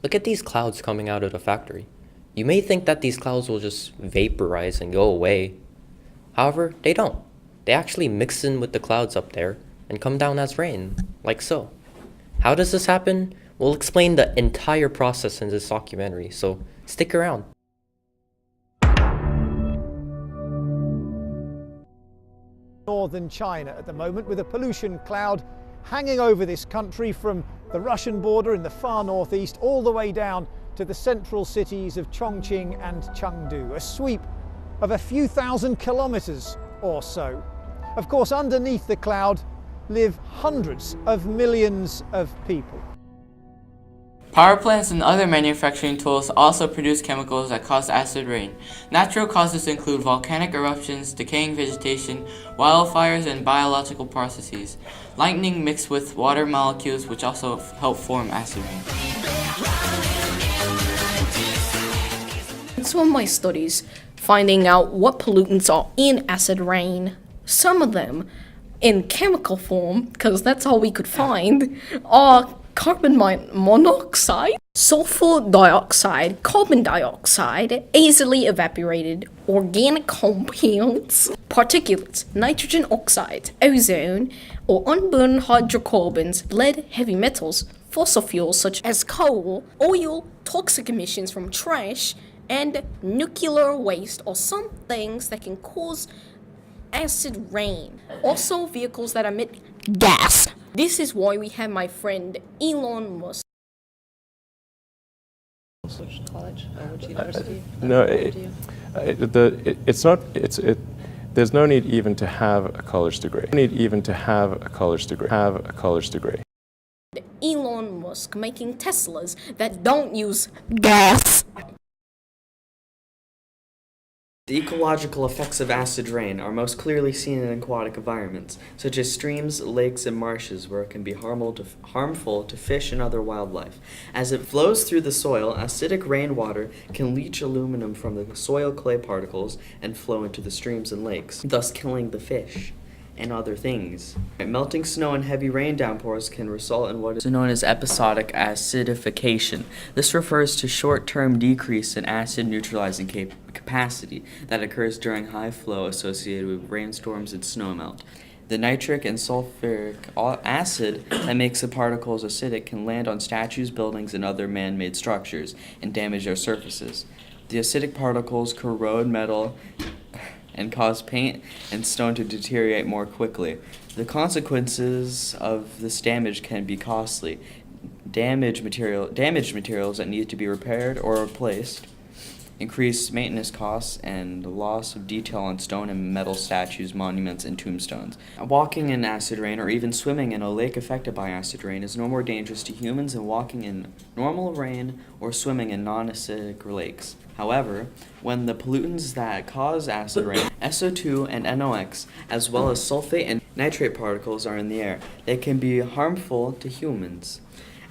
Look at these clouds coming out of the factory. You may think that these clouds will just vaporize and go away. However, they don't. They actually mix in with the clouds up there and come down as rain, like so. How does this happen? We'll explain the entire process in this documentary, so stick around. Northern China at the moment, with a pollution cloud hanging over this country from the Russian border in the far northeast all the way down to the central cities of Chongqing and Chengdu, a sweep of a few thousand kilometers or so. Of course, underneath the cloud live hundreds of millions of people. Power plants and other manufacturing tools also produce chemicals that cause acid rain. Natural causes include volcanic eruptions, decaying vegetation, wildfires, and biological processes. Lightning mixed with water molecules which also help form acid rain. In some of my studies, finding out what pollutants are in acid rain, some of them in chemical form, because that's all we could find, are carbon monoxide, sulfur dioxide, carbon dioxide, easily evaporated organic compounds, particulates, nitrogen oxide, ozone, or unburned hydrocarbons, lead, heavy metals, fossil fuels such as coal, oil, toxic emissions from trash, and nuclear waste are some things that can cause acid rain. Also, vehicles that emit gas. This is why we have my friend Elon Musk. Which college or which university? No, it's not. There's no need even to have a college degree. Elon Musk making Teslas that don't use gas. The ecological effects of acid rain are most clearly seen in aquatic environments, such as streams, lakes, and marshes, where it can be harmful to fish and other wildlife. As it flows through the soil, acidic rainwater can leach aluminum from the soil clay particles and flow into the streams and lakes, thus killing the fish and other things. Melting snow and heavy rain downpours can result in what is known as episodic acidification. This refers to short-term decrease in acid neutralizing capacity that occurs during high flow associated with rainstorms and snowmelt. The nitric and sulfuric acid that makes the particles acidic can land on statues, buildings, and other man-made structures and damage their surfaces. The acidic particles corrode metal and cause paint and stone to deteriorate more quickly. The consequences of this damage can be costly. Damaged materials that need to be repaired or replaced, increased maintenance costs, and loss of detail on stone and metal statues, monuments, and tombstones. Walking in acid rain or even swimming in a lake affected by acid rain is no more dangerous to humans than walking in normal rain or swimming in non-acidic lakes. However, when the pollutants that cause acid rain, SO2 and NOx, as well as sulfate and nitrate particles are in the air, they can be harmful to humans.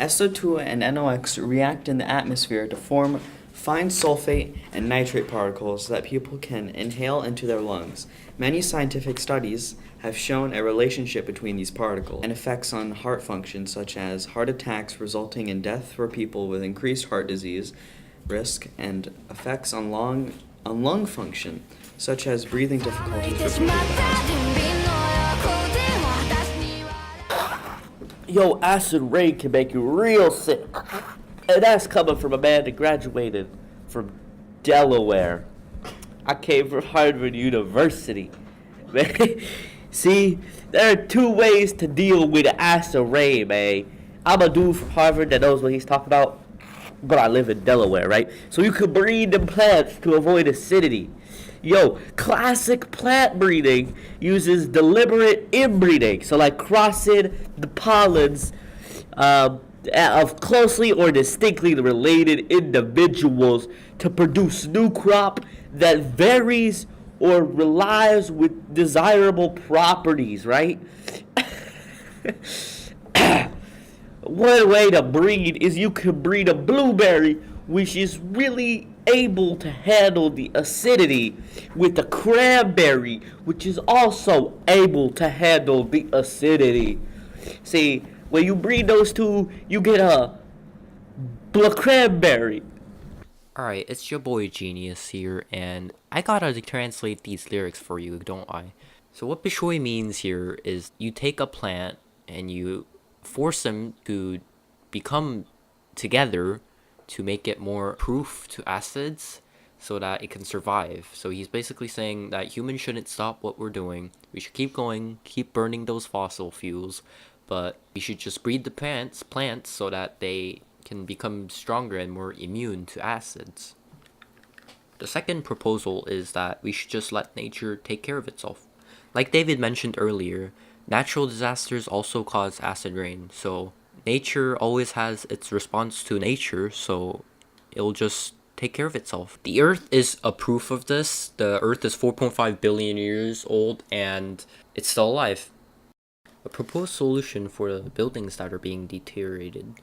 SO2 and NOx react in the atmosphere to form fine sulfate and nitrate particles that people can inhale into their lungs. Many scientific studies have shown a relationship between these particles and effects on heart function, such as heart attacks resulting in death for people with increased heart disease risk, and effects on lung function, such as breathing difficulties for people with asthma. Yo, acid rain can make you real sick. And that's coming from a man that graduated from Delaware. I came from Harvard University. See, there are two ways to deal with acid rain, man. I'm a dude from Harvard that knows what he's talking about, but I live in Delaware, right? So you can breed the plants to avoid acidity. Yo, classic plant breeding uses deliberate inbreeding. So like crossing the pollens of closely or distinctly related individuals to produce new crop that varies or relies with desirable properties, right? One way to breed is you can breed a blueberry which is really able to handle the acidity with a cranberry which is also able to handle the acidity. See, when you breed those two, you get a to a cranberry. Alright, it's your boy Genius here, and I gotta translate these lyrics for you, don't I? So what beshoy means here is you take a plant and you force them to become together to make it more proof to acids so that it can survive. So he's basically saying that humans shouldn't stop what we're doing. We should keep going, keep burning those fossil fuels, but we should just breed the plants so that they can become stronger and more immune to acids. The second proposal is that we should just let nature take care of itself. Like David mentioned earlier, natural disasters also cause acid rain, so nature always has its response to nature, so it'll just take care of itself. The Earth is a proof of this. The Earth is 4.5 billion years old and it's still alive. A proposed solution for the buildings that are being deteriorated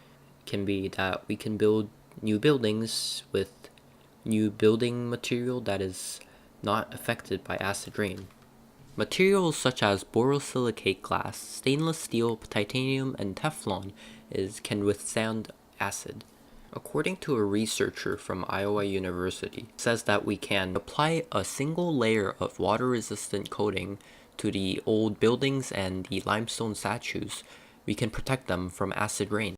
can be that we can build new buildings with new building material that is not affected by acid rain. Materials such as borosilicate glass, stainless steel, titanium, and Teflon can withstand acid. According to a researcher from Iowa University, says that we can apply a single layer of water-resistant coating to the old buildings and the limestone statues. We can protect them from acid rain.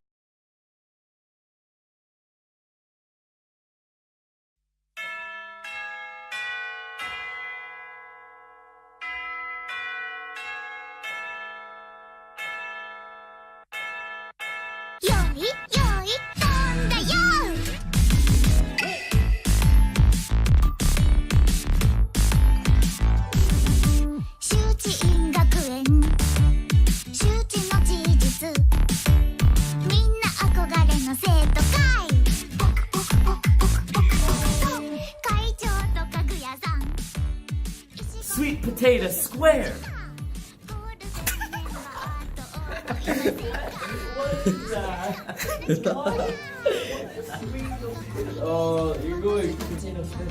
Sweet potato square. Oh, you're going potato square.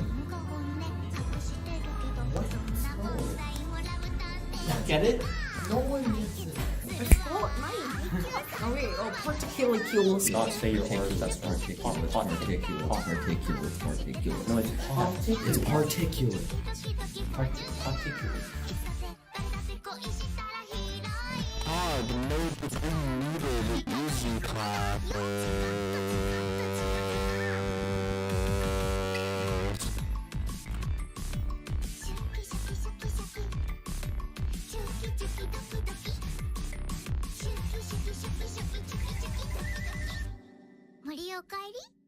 Get it? No one gets it. Particulate. Not particulate, that's particulate. Particulate. Particulate. No, it's particulate. Particulate. The note is unmuted, easy clappers. 森おかえり